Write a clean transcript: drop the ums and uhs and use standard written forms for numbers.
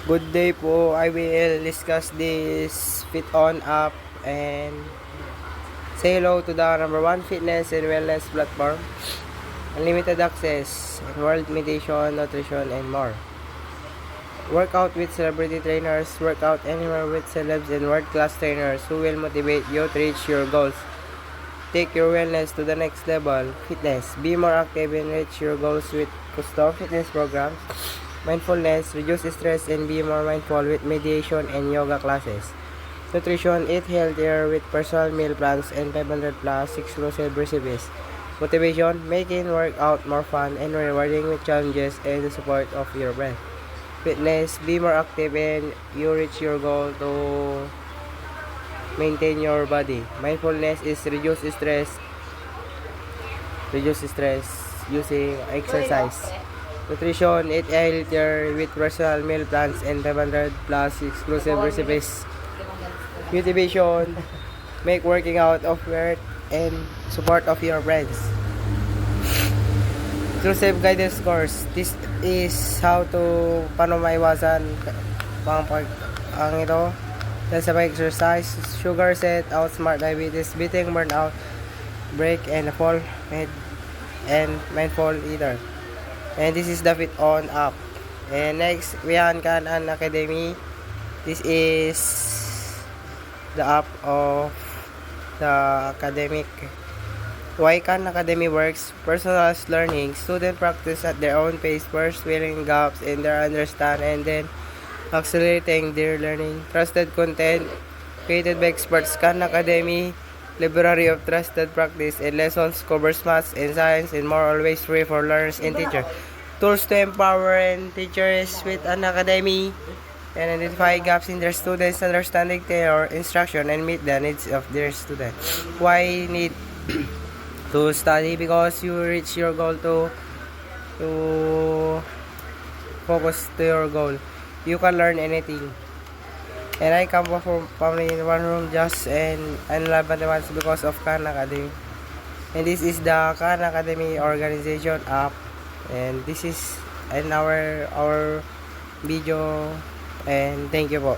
Good day po. I will discuss this Fit On app and say hello to the number one fitness and wellness platform. Unlimited access, world meditation, nutrition, and more. Workout with celebrity trainers, workout anywhere with celebs and world-class trainers who will motivate you to reach your goals. Take your wellness to the next level. Fitness. Be more active and reach your goals with custom fitness programs. Mindfulness. Reduce stress and be more mindful with meditation and yoga classes. Nutrition. Eat healthier with personal meal plans and 500 plus exclusive recipes. Motivation. Making workout more fun and rewarding with challenges and the support of your friends. Fitness. Be more active and you reach your goal to maintain your body. Mindfulness is reduce stress using exercise. Nutrition, eat healthier with personal meal plans and 500 plus exclusive recipes. Motivation, make working out of work and support of your friends. Exclusive guidance course. This is how to paano maiwasan ang ito. Then sa exercise, sugar set, outsmart diabetes, beating burnout, break and fall, and mindful eater. And this is the Fit On app. And next, we have Kanan Academy. This is the app of the academic. Why Khan Academy works, personalized learning, student practice at their own pace, first filling gaps in their understand and then accelerating their learning. Trusted content created by experts. Khan Academy, library of trusted practice and lessons, covers maths and science and more, always free for learners and teachers. Tools to empower and teachers with an academy and identify gaps in their students' understanding their instruction and meet the needs of their students. Why need to study? Because you reach your goal to focus to your goal. You can learn anything. And I come from family in one room just and love mathematics because of Khan Academy. And this is the Khan Academy organization app. And this is our video. And thank you po.